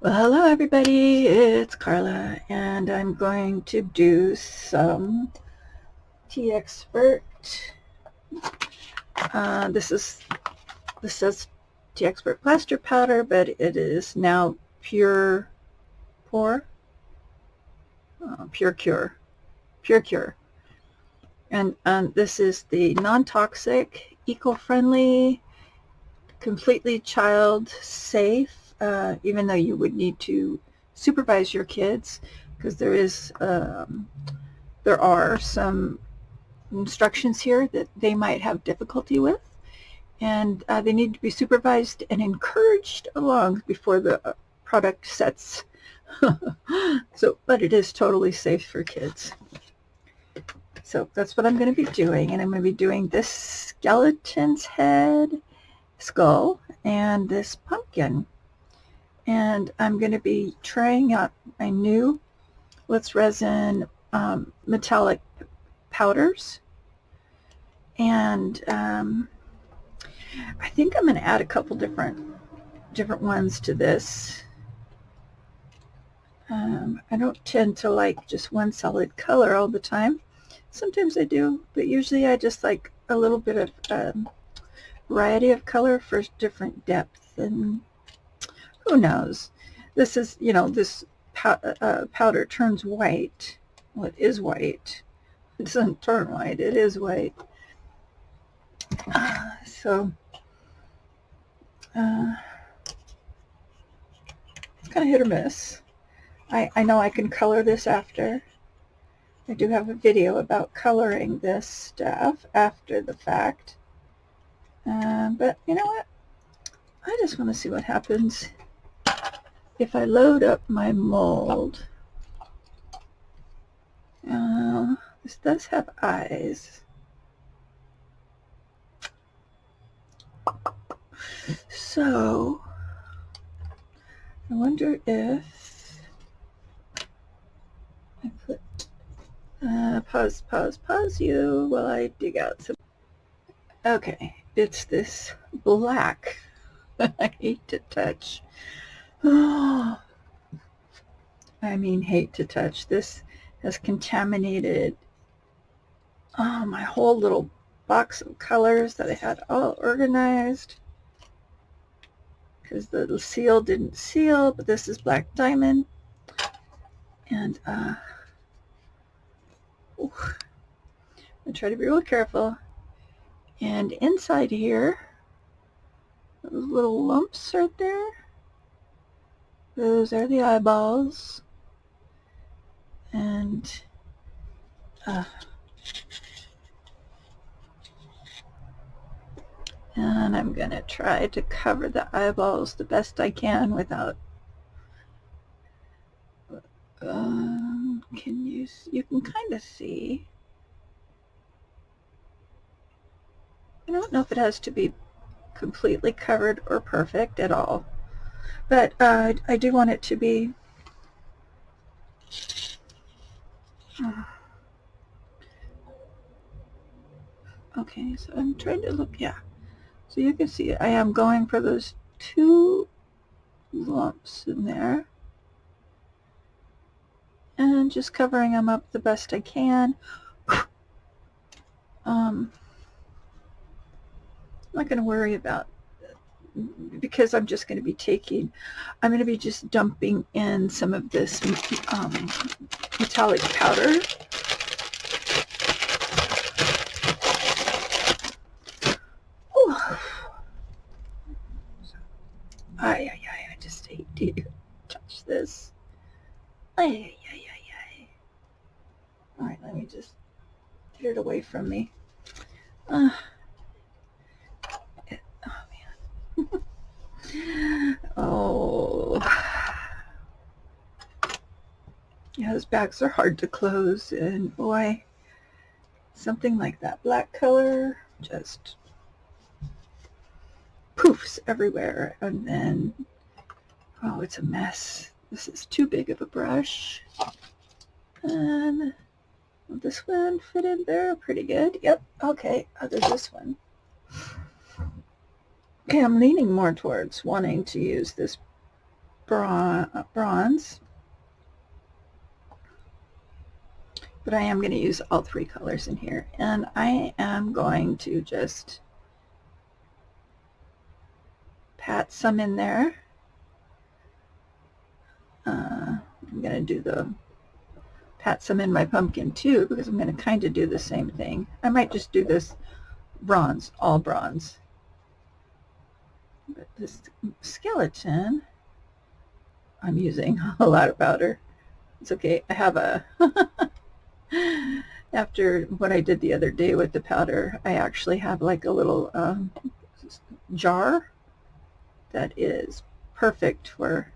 Well, hello everybody, it's Carla, and I'm going to do some Tea Expert. This says Tea Expert plaster powder, but it is now pure pour, pure cure, and this is the non-toxic, eco-friendly, completely child safe. Even though you would need to supervise your kids, because there are some instructions here that they might have difficulty with, and they need to be supervised and encouraged along before the product sets. But it is totally safe for kids. So that's what I'm going to be doing, and I'm going to be doing this skeleton's head, skull, and this pumpkin. And I'm going to be trying out my new ECO Resin metallic powders. And I think I'm going to add a couple different ones to this. I don't tend to like just one solid color all the time. Sometimes I do, but usually I just like a little bit of variety of color for different depth, and who knows. This is, this powder turns white. Well, it is white. It doesn't turn white, it is white. So it's kind of hit or miss. I know I can color this after. I do have a video about coloring this stuff after the fact. But you know what? I just want to see what happens if I load up my mold. This does have eyes. So I wonder if I put pause you while I dig out some. Okay, it's this black I hate to touch. Oh, I mean, hate to touch. This has contaminated my whole little box of colors that I had all organized, because the seal didn't seal, but this is black diamond. And I try to be real careful. And inside here, those little lumps right there, those are the eyeballs. And I'm going to try to cover the eyeballs the best I can without you can kind of see. I don't know if it has to be completely covered or perfect at all, but I do want it to be okay. So I'm trying to look, yeah, so you can see I am going for those two lumps in there and just covering them up the best I can. I'm not going to worry about, because I'm just going to be just dumping in some of this metallic powder. I just hate to touch this. All right, let me just get it away from me. Oh man. Oh. Yeah, those bags are hard to close, and boy, something like that black color just poofs everywhere, and then, oh, it's a mess. This is too big of a brush. And will this one fit in there pretty good? Yep, okay, there's this one. Okay, I'm leaning more towards wanting to use this bronze. But I am going to use all three colors in here. And I am going to just pat some in there. I'm going to do the pat some in my pumpkin too, because I'm going to kind of do the same thing. I might just do this bronze, all bronze. But this skeleton, I'm using a lot of powder. It's okay. I have a after what I did the other day with the powder, I actually have like a little jar that is perfect for,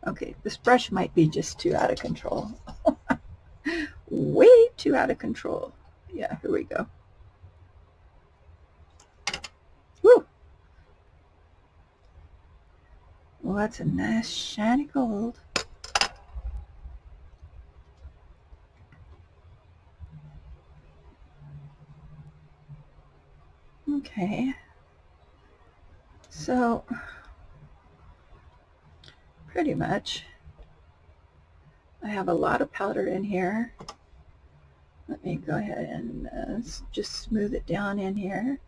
okay, this brush might be just too out of control. Way too out of control. Yeah, here we go. Woo! Well, that's a nice shiny gold. Okay. So, pretty much, I have a lot of powder in here. Let me go ahead and just smooth it down in here.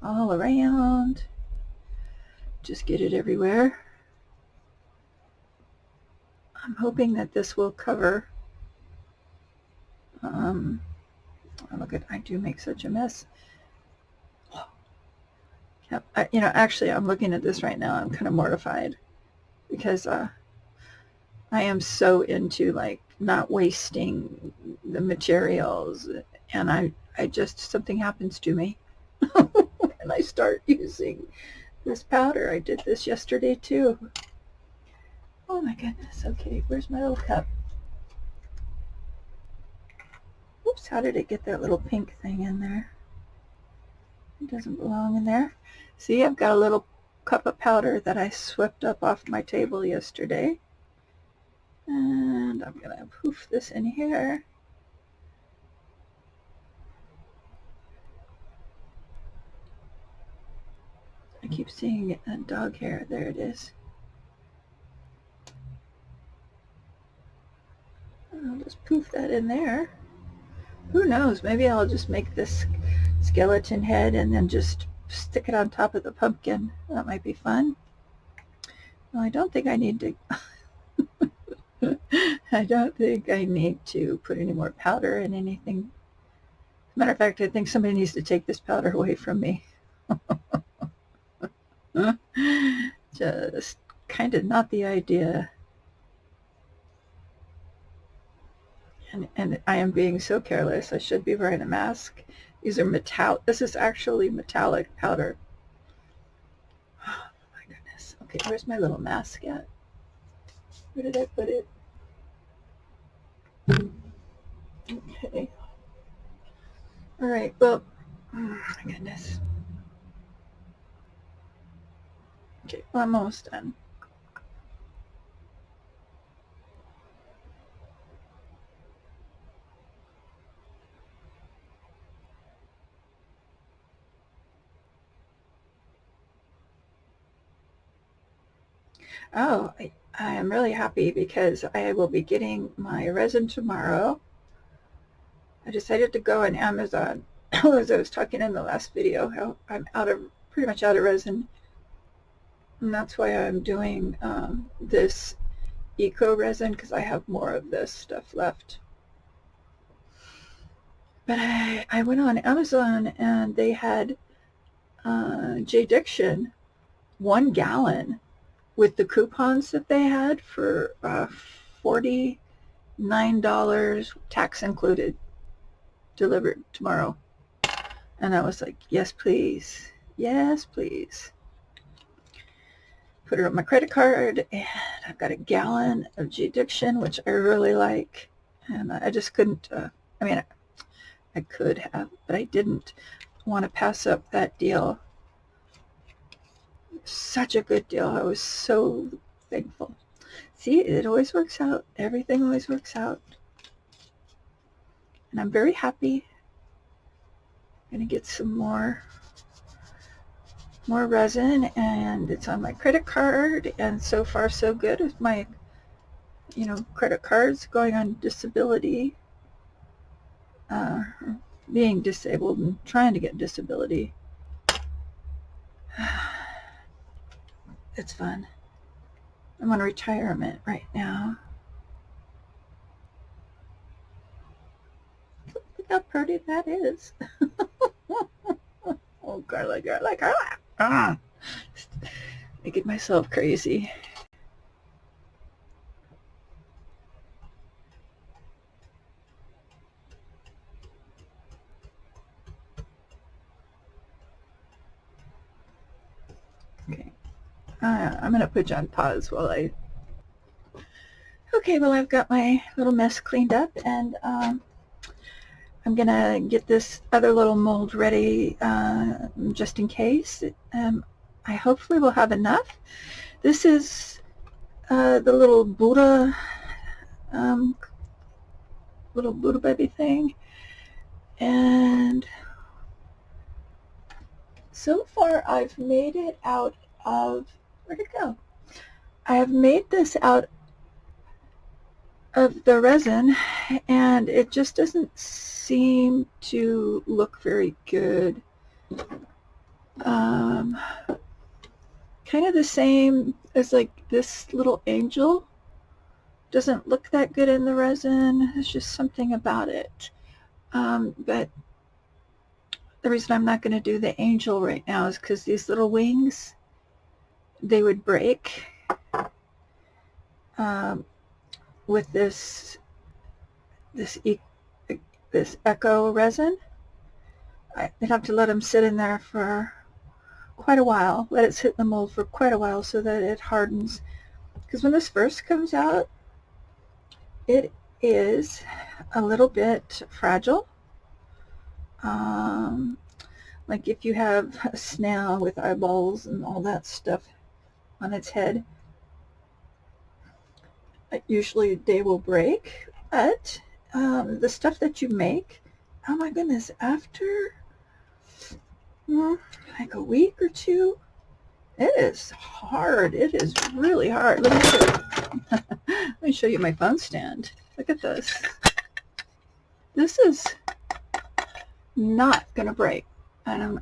All around. Just get it everywhere. I'm hoping that this will cover. Look at, I do make such a mess. Yep, you know, actually, I'm looking at this right now. I'm kind of mortified because I am so into like not wasting the materials, and I just, something happens to me and I start using this powder. I did this yesterday too. Oh my goodness. Okay, where's my little cup? Oops, how did it get that little pink thing in there? It doesn't belong in there. See, I've got a little cup of powder that I swept up off my table yesterday. And I'm going to poof this in here. I keep seeing a dog hair. There it is. I'll just poof that in there. Who knows? Maybe I'll just make this skeleton head and then just stick it on top of the pumpkin. That might be fun. Well, I don't think I need to I don't think I need to put any more powder in anything. As a matter of fact, I think somebody needs to take this powder away from me. Just kind of not the idea. And I am being so careless. I should be wearing a mask. These are metallic. This is actually metallic powder. Oh my goodness. Okay, where's my little mask at? Where did I put it? Okay. All right, well, oh my goodness. Okay, well, I'm almost done. Oh, I am really happy because I will be getting my resin tomorrow. I decided to go on Amazon. As I was talking in the last video, how I'm pretty much out of resin. And that's why I'm doing this ECO Resin, because I have more of this stuff left. But I went on Amazon and they had J-Diction 1 gallon with the coupons that they had for $49, tax included, delivered tomorrow. And I was like, yes, please. Yes, please. Put it on my credit card, and I've got a gallon of J-Diction, which I really like. And I just couldn't, I mean, I could have, but I didn't want to pass up that deal. Such a good deal. I was so thankful. See, it always works out. Everything always works out. And I'm very happy. I'm going to get some more more resin, and it's on my credit card, and so far so good with my, credit cards going on disability, being disabled and trying to get disability. It's fun. I'm on retirement right now. Look how pretty that is. Oh, garlic, garlic, garlic. Ah, making myself crazy. Okay. I'm going to put you on pause while I... Okay, well, I've got my little mess cleaned up, and I'm going to get this other little mold ready just in case. I hopefully will have enough. This is the little Buddha baby thing, and so far I've made it out of, where'd it go? I have made this out of the resin, and it just doesn't seem to look very good. Kind of the same as like this little angel. Doesn't look that good in the resin. There's just something about it. But the reason I'm not going to do the angel right now is because these little wings, they would break with this ECO Resin. I'd have to let them sit in there for quite a while, let it sit in the mold for quite a while so that it hardens. Because when this first comes out, it is a little bit fragile. Like if you have a snail with eyeballs and all that stuff on its head, usually they will break. But the stuff that you make, oh my goodness, after like a week or two, it is hard. It is really hard. Let me show you my phone stand. Look at this. This is not going to break. And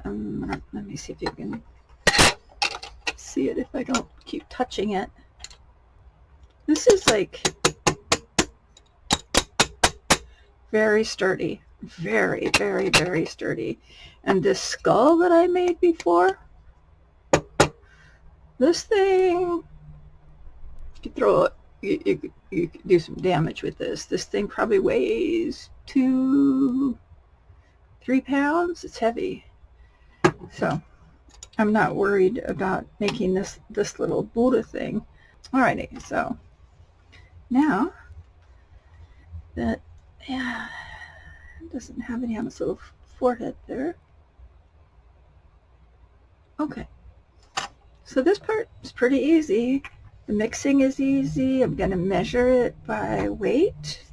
let me see if you can see it if I don't keep touching it. This is like very sturdy. Very, very, very sturdy. And this skull that I made before, this thing, you throw it, you could do some damage with this. This thing probably weighs 2-3 pounds. It's heavy. So I'm not worried about making this little Buddha thing. Alrighty, so now that, yeah, it doesn't have any on its little forehead there. Okay, so this part is pretty easy. The mixing is easy. I'm going to measure it by weight.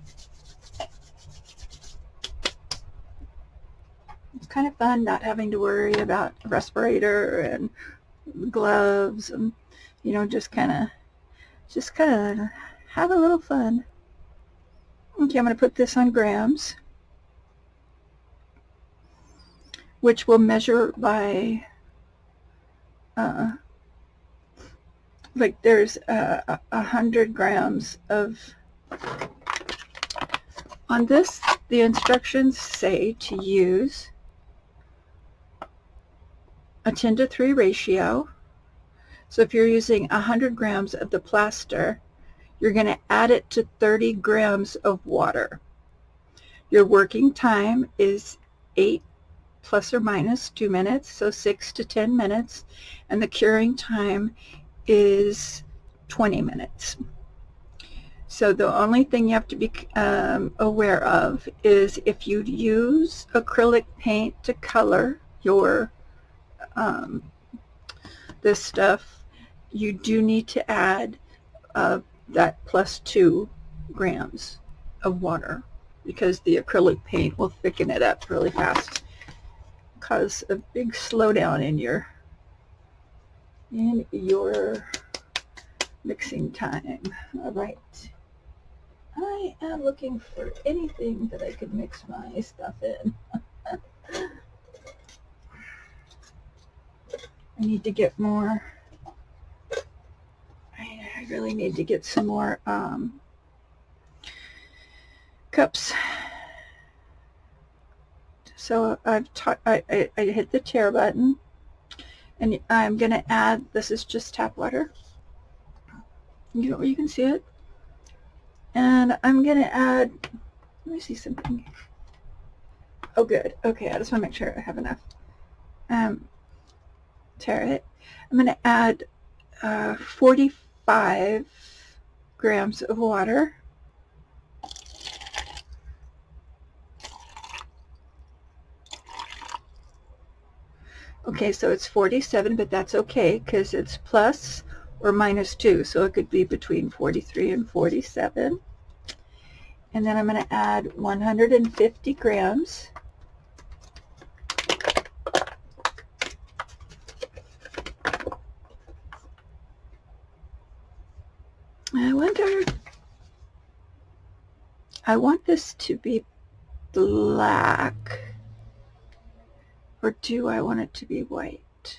It's kind of fun not having to worry about a respirator and gloves, and just kind of have a little fun. Okay, I'm going to put this on grams, which will measure by like there's 100 grams of, on this the instructions say to use a 10:3 ratio. So if you're using 100 grams of the plaster, you're going to add it to 30 grams of water. Your working time is 8 plus or minus 2 minutes, so 6 to 10 minutes, and the curing time is 20 minutes. So the only thing you have to be aware of is if you use acrylic paint to color your this stuff, you do need to add that plus 2 grams of water, because the acrylic paint will thicken it up really fast, cause a big slowdown in your in your mixing time. All right. I am looking for anything that I could mix my stuff in. I need to get more. I really need to get some more cups. So I hit the tare button, and I'm going to add, this is just tap water. You can see it. And I'm going to add, let me see something. Oh, good. Okay, I just want to make sure I have enough. Tare it. I'm going to add 45 grams of water. Okay, so it's 47, but that's okay because it's plus or minus 2, so it could be between 43 and 47. And then I'm going to add 150 grams. I wonder, I want this to be black, or do I want it to be white?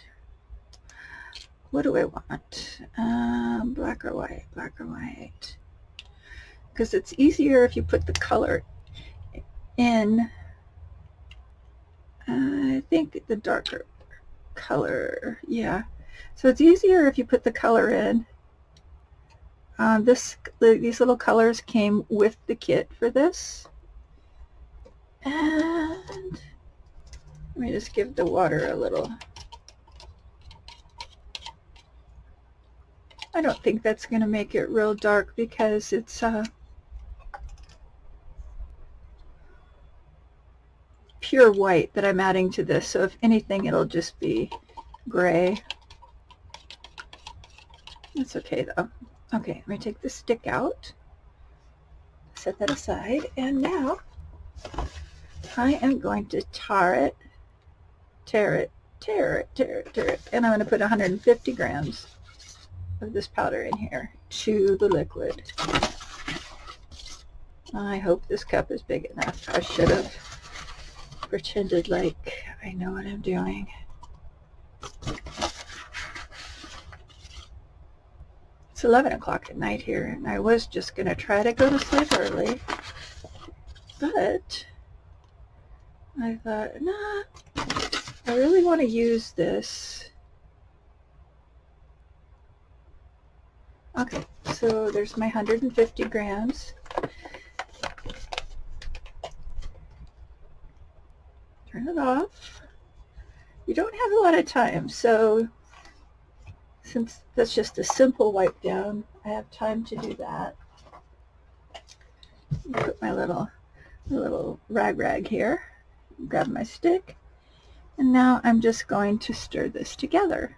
What do I want? Black or white? Black or white? Because it's easier if you put the color in. I think the darker color, yeah. So it's easier if you put the color in. These little colors came with the kit for this. And let me just give the water a little. I don't think that's going to make it real dark because it's pure white that I'm adding to this. So if anything, it'll just be gray. That's okay though. Okay, let me take the stick out, set that aside, and now I am going to tare it, and I'm going to put 150 grams of this powder in here to the liquid. I hope this cup is big enough. I should have pretended like I know what I'm doing. It's 11 o'clock at night here, and I was just going to try to go to sleep early, but I thought, nah, I really want to use this. Okay, so there's my 150 grams. Turn it off. You don't have a lot of time, so since that's just a simple wipe down, I have time to do that. Put my little rag here, grab my stick, and now I'm just going to stir this together.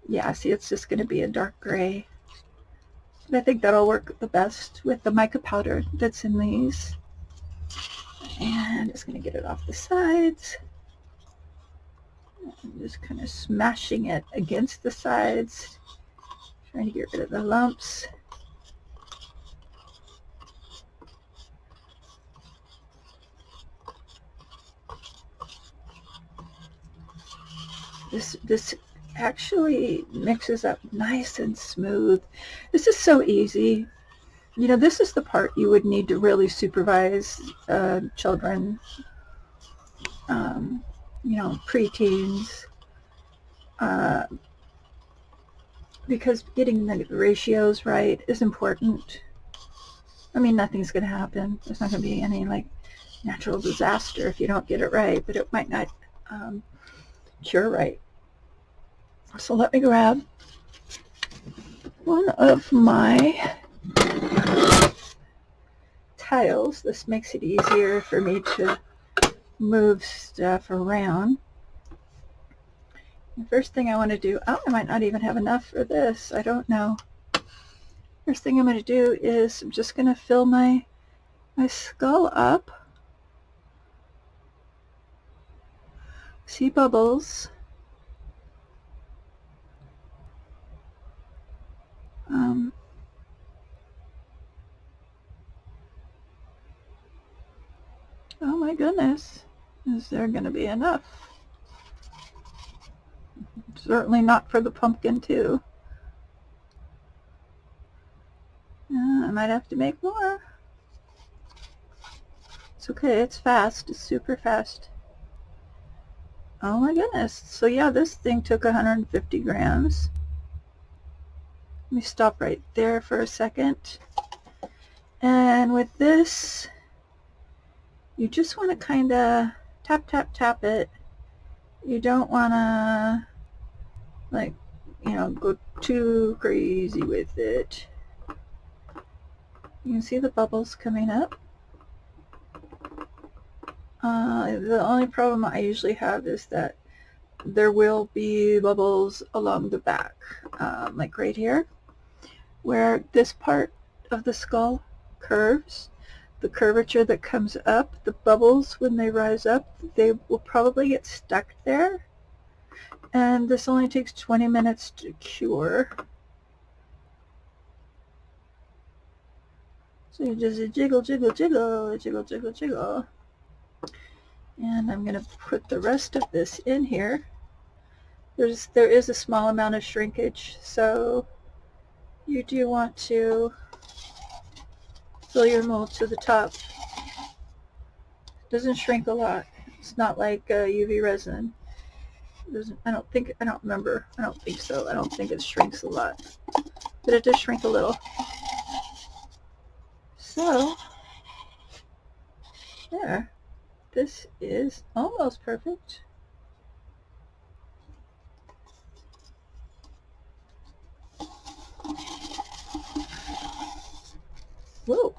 Yeah, see, it's just going to be a dark gray. But I think that'll work the best with the mica powder that's in these. And I'm just going to get it off the sides. I'm just kind of smashing it against the sides, trying to get rid of the lumps. This actually mixes up nice and smooth. This is so easy. You know, this is the part you would need to really supervise children, you know, preteens, because getting the ratios right is important. I mean, nothing's going to happen. There's not going to be any like natural disaster if you don't get it right, but it might not cure right. So let me grab one of my tiles. This makes it easier for me to move stuff around. The first thing I want to do, oh, I might not even have enough for this. I don't know. First thing I'm going to do is I'm just going to fill my skull up. See bubbles. my goodness. Is there going to be enough? Certainly not for the pumpkin, too. I might have to make more. It's okay. It's fast. It's super fast. Oh my goodness. So yeah, this thing took 150 grams. Let me stop right there for a second. And with this, you just want to kind of tap, tap, tap it. You don't want to, like, you know, go too crazy with it. You can see the bubbles coming up. The only problem I usually have is that there will be bubbles along the back, like right here, where this part of the skull curves. The curvature that comes up, the bubbles, when they rise up, they will probably get stuck there. And this only takes 20 minutes to cure. So you just jiggle, jiggle, jiggle, jiggle, jiggle, jiggle. And I'm going to put the rest of this in here. There is a small amount of shrinkage, so you do want to fill your mold to the top. It doesn't shrink a lot. It's not like UV resin. I don't think so. I don't think it shrinks a lot, but it does shrink a little. So there, this is almost perfect. Whoa.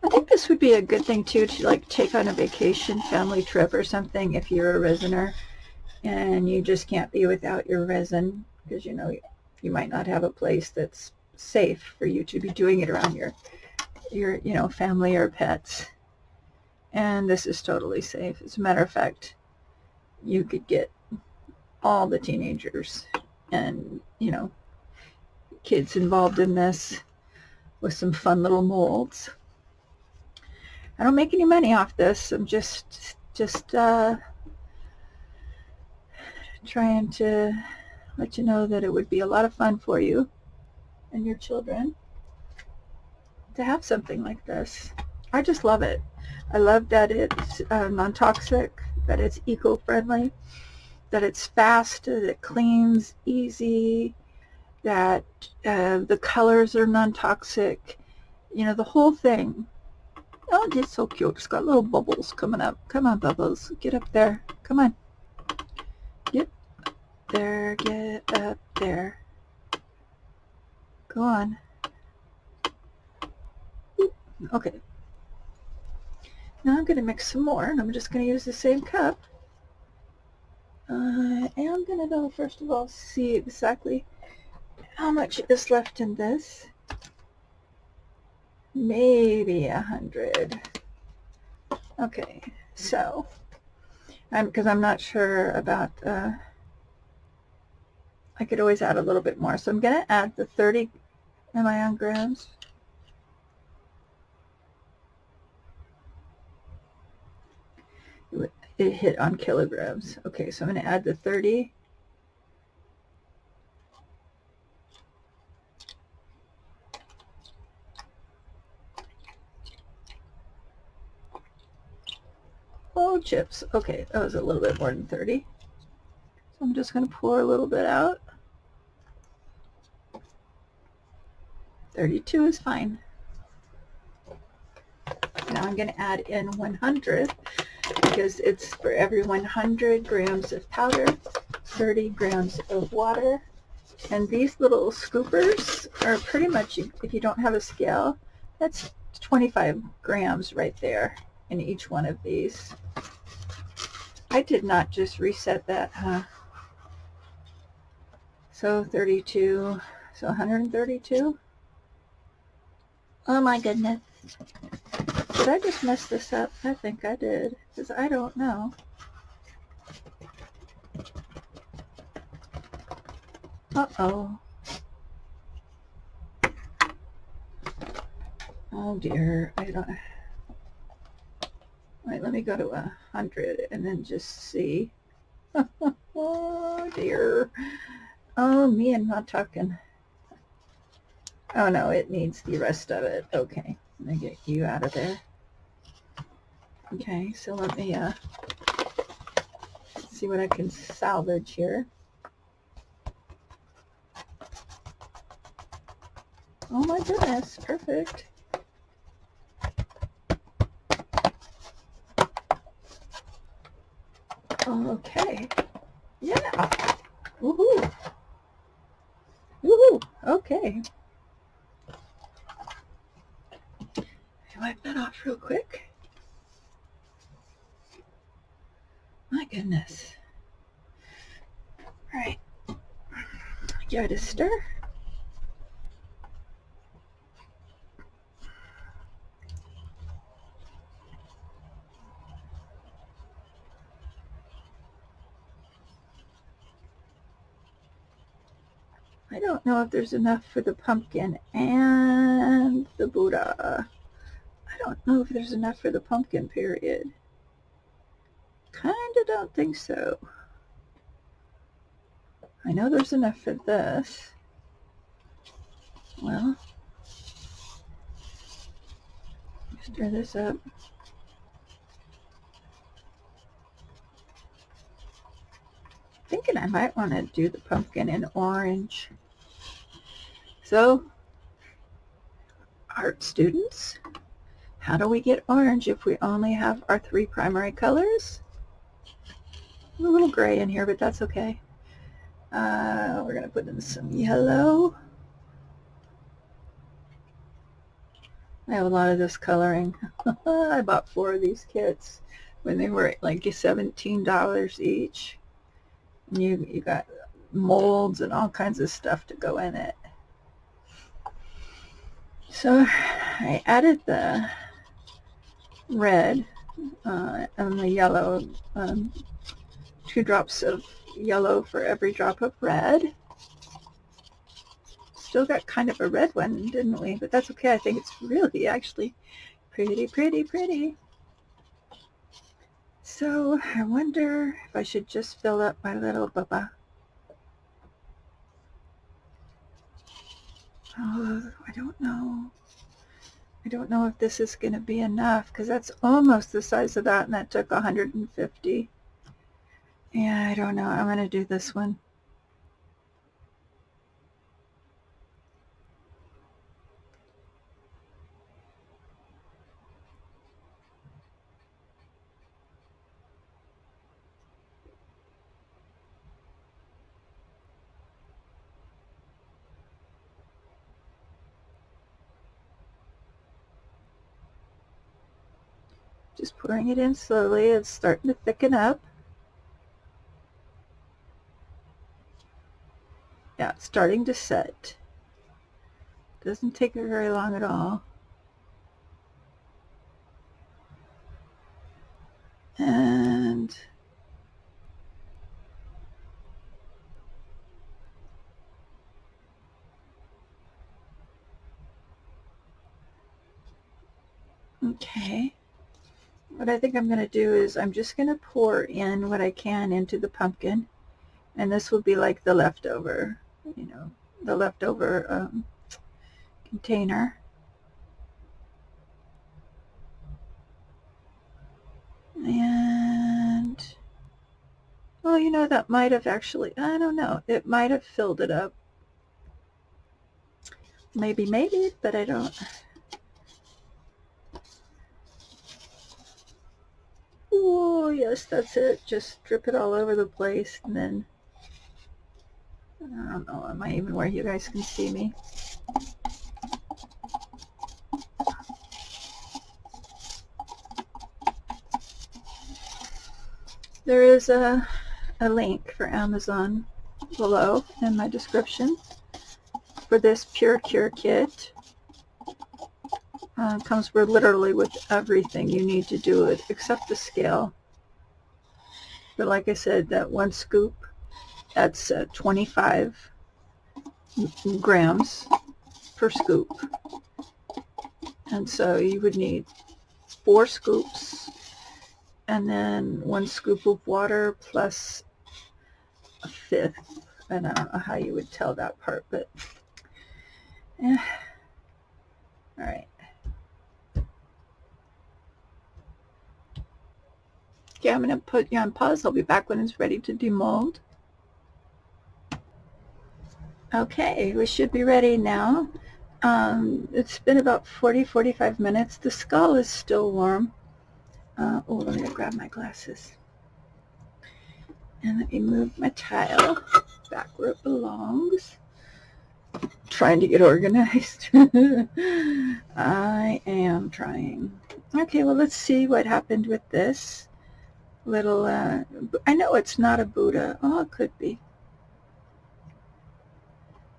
I think this would be a good thing too, to like take on a vacation family trip or something if you're a resiner and you just can't be without your resin, because you know you might not have a place that's safe for you to be doing it around your you know, family or pets. And this is totally safe. As a matter of fact, you could get all the teenagers and, you know, kids involved in this with some fun little molds. I don't make any money off this. I'm just trying to let you know that it would be a lot of fun for you and your children to have something like this. I just love it. I love that it's non-toxic, that it's eco-friendly, that it's fast, that it cleans easy, that the colors are non-toxic. You know, the whole thing. Oh, it's so cute. It's got little bubbles coming up. Come on, Bubbles. Get up there. Come on. Get there. Get up there. Go on. Okay. Now I'm going to mix some more, and I'm just going to use the same cup. I am going to go, first of all, see exactly how much is left in this. Maybe 100. Okay, so, because I'm not sure about, I could always add a little bit more. So I'm going to add the 30, am I on grams? It hit on kilograms. Okay, so I'm going to add the 30. Oh, chips. Okay, that was a little bit more than 30. So I'm just going to pour a little bit out. 32 is fine. Now I'm going to add in 100, because it's for every 100 grams of powder, 30 grams of water. And these little scoopers are pretty much, if you don't have a scale, that's 25 grams right there in each one of these. I did not just reset that, huh? So 32, so 132. Oh my goodness. Did I just mess this up? I think I did, because I don't know. Uh-oh. Oh dear, I don't. Wait, let me go to 100 and then just see. Oh dear. Oh, me and not talking. Oh no, it needs the rest of it. Okay, let me get you out of there. Okay, so let me see what I can salvage here. Oh my goodness, perfect. Okay, yeah. Woohoo. Woohoo. Okay. Wipe that off real quick. My goodness. All right. Give it a stir. I don't know if there's enough for the pumpkin and the Buddha. I don't know if there's enough for the pumpkin, period. Kinda don't think so. I know there's enough for this. Well, stir this up. Thinking I might want to do the pumpkin in orange. So, art students, how do we get orange if we only have our 3 primary colors? A little gray in here, but that's okay. We're going to put in some yellow. I have a lot of this coloring. I bought 4 of these kits when they were like $17 each. And you got molds and all kinds of stuff to go in it. So I added the red and the yellow, 2 drops of yellow for every drop of red. Still got kind of a red one, didn't we? But that's okay. I think it's really actually pretty, pretty, pretty. So I wonder if I should just fill up my little bubba. Oh, I don't know. I don't know if this is going to be enough because that's almost the size of that, and that took 150. Yeah, I don't know. I'm going to do this one. Just pouring it in slowly. It's starting to thicken up. Yeah, it's starting to set. Doesn't take very long at all. And okay. What I think I'm going to do is I'm just going to pour in what I can into the pumpkin. And this will be like the leftover, the leftover container. And, well, that might have actually, I don't know, it might have filled it up. Maybe, but I don't. Oh, yes, that's it. Just drip it all over the place, and then, I don't know, am I even where you guys can see me? There is a link for Amazon below in my description for this Pure Cure kit. Comes literally with everything you need to do it except the scale. But like I said, that 1 scoop, that's 25 grams per scoop. And so you would need 4 scoops, and then 1 scoop of water plus a fifth. And I don't know how you would tell that part, but all right. Okay, I'm going to put you on pause. I'll be back when it's ready to demold. Okay, we should be ready now. It's been about 40-45 minutes. The skull is still warm. Oh, let me grab my glasses. And let me move my tile back where it belongs. Trying to get organized. I am trying. Okay, well, let's see what happened with this little, I know it's not a Buddha. Oh, it could be.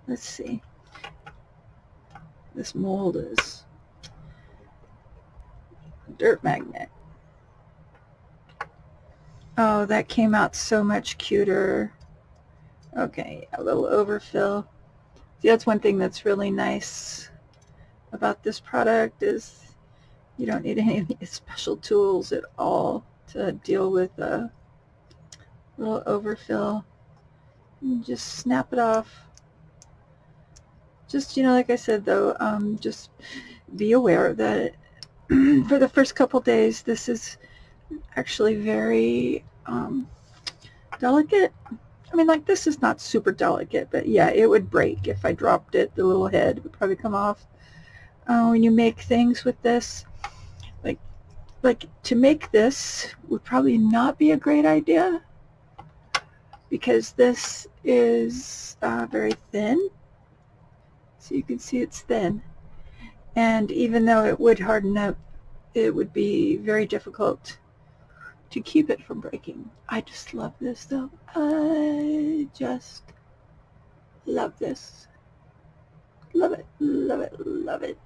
Let's see. This mold is a dirt magnet. Oh, that came out so much cuter. Okay, a little overfill. See, that's one thing that's really nice about this product is you don't need any special tools at all to deal with a little overfill. You just snap it off. Just, like I said, though, just be aware that for the first couple days, this is actually very delicate. I mean, like, this is not super delicate, but yeah, it would break if I dropped it. The little head would probably come off. When you make things with this, like to make this would probably not be a great idea because this is very thin. So you can see it's thin. And even though it would harden up, it would be very difficult to keep it from breaking. I just love this, though. I just love this. Love it, love it, love it.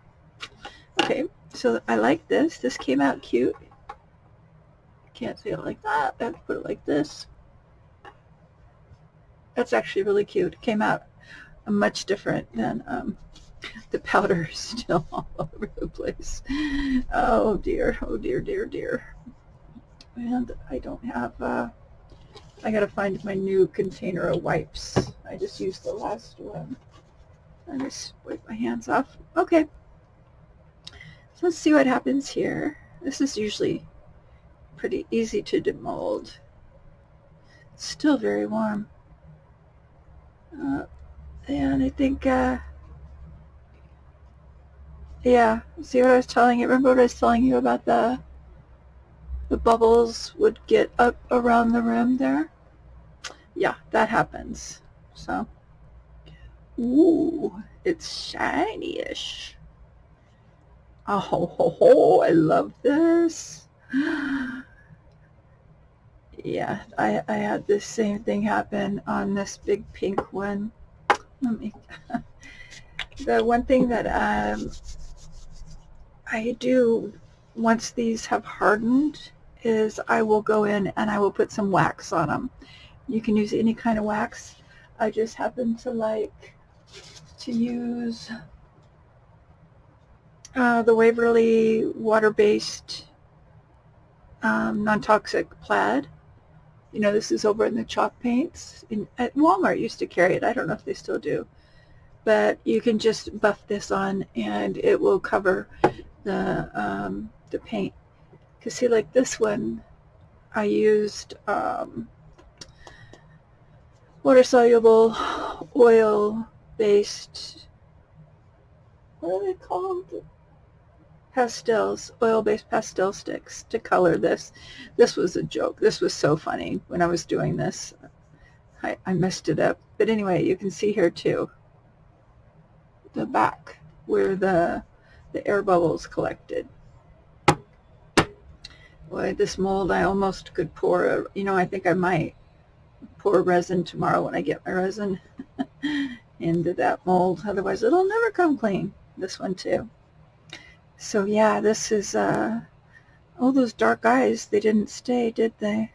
Okay, so I like this. This came out cute. Can't see it like that. I have to put it like this. That's actually really cute. It came out much different than the powder is still all over the place. Oh dear, oh dear, dear, dear. And I don't have, I gotta find my new container of wipes. I just used the last one. I just wipe my hands off. Okay. So let's see what happens here. This is usually pretty easy to demold. It's still very warm. And I think, yeah, see what I was telling you? Remember what I was telling you about the bubbles would get up around the rim there? Yeah, that happens. So, ooh, it's shiny-ish. Oh, ho, ho, ho, I love this. Yeah, I had this same thing happen on this big pink one. Let me, the one thing that I do once these have hardened is I will go in and I will put some wax on them. You can use any kind of wax. I just happen to like to use the Waverly water-based non-toxic plaid. This is over in the chalk paints. At Walmart used to carry it. I don't know if they still do. But you can just buff this on and it will cover the paint. Because see, like this one, I used water-soluble, oil-based, what are they called? Pastels, oil-based pastel sticks to color this. This was a joke. This was so funny when I was doing this. I messed it up. But anyway, you can see here too, the back where the air bubbles collected. Boy, this mold, I almost could pour, I think I might pour resin tomorrow when I get my resin into that mold. Otherwise, it'll never come clean. This one too. So yeah, this is, oh, those dark eyes, they didn't stay, did they?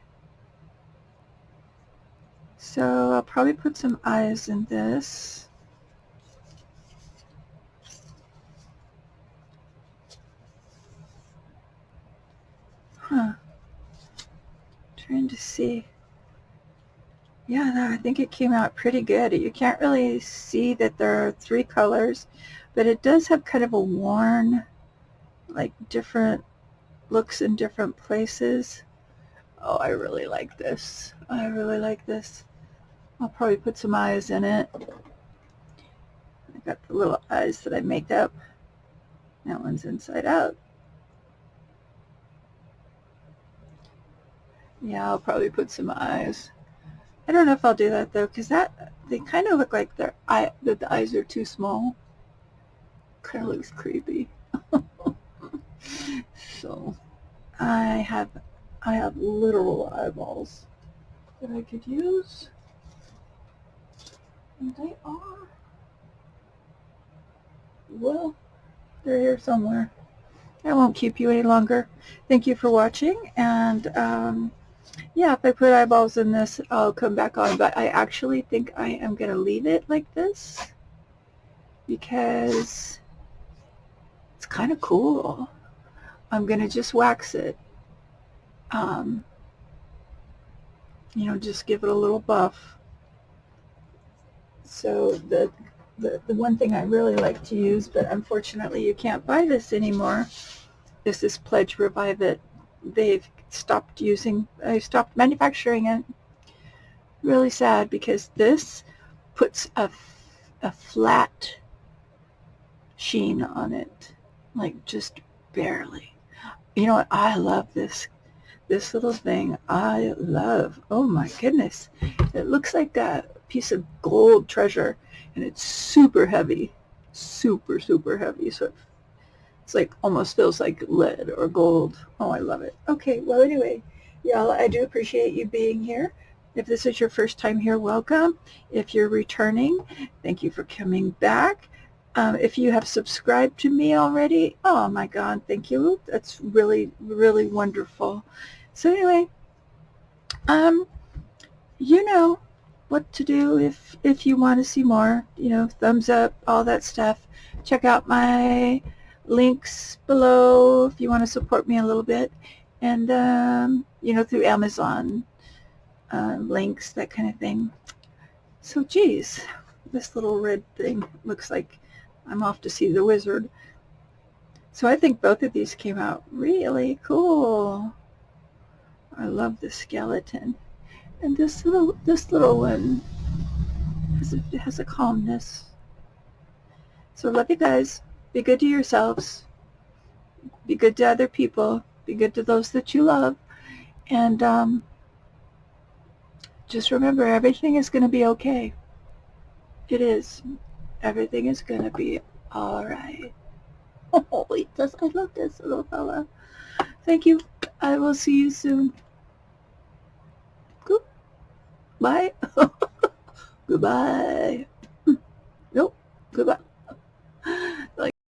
So I'll probably put some eyes in this. Huh. Trying to see. Yeah, no, I think it came out pretty good. You can't really see that there are 3 colors, but it does have kind of a worn, like different looks in different places. Oh, I really like this. I really like this. I'll probably put some eyes in it. I got the little eyes that I make up. That one's inside out. Yeah, I'll probably put some eyes. I don't know if I'll do that though, because they kind of look like that the eyes are too small. Kind of looks creepy. So I have literal eyeballs that I could use, and they are, well, they're here somewhere. I won't keep you any longer. Thank you for watching, and yeah, if I put eyeballs in this, I'll come back on, but I actually think I am going to leave it like this because it's kind of cool. I'm going to just wax it. You know, just give it a little buff. So the one thing I really like to use, but unfortunately you can't buy this anymore, is this Pledge Revive It. They've stopped manufacturing it. Really sad, because this puts a flat sheen on it, like just barely. You know what? I love this little thing. I love. Oh my goodness! It looks like a piece of gold treasure, and it's super heavy, super heavy. So it's like almost feels like lead or gold. Oh, I love it. Okay, well anyway, y'all, I do appreciate you being here. If this is your first time here, welcome. If you're returning, thank you for coming back. If you have subscribed to me already, oh my God, thank you. That's really, really wonderful. So anyway, you know what to do if you want to see more. You know, thumbs up, all that stuff. Check out my links below if you want to support me a little bit, and you know, through Amazon links, that kind of thing. So geez, this little red thing looks like I'm off to see the wizard. So I think both of these came out really cool. I love the skeleton, and this little one has a calmness. So love you guys. Be good to yourselves. Be good to other people. Be good to those that you love. And just remember, everything is going to be okay. It is. Everything is going to be all right. Oh, I love this little fella. Thank you. I will see you soon. Bye. Goodbye. Nope. Goodbye.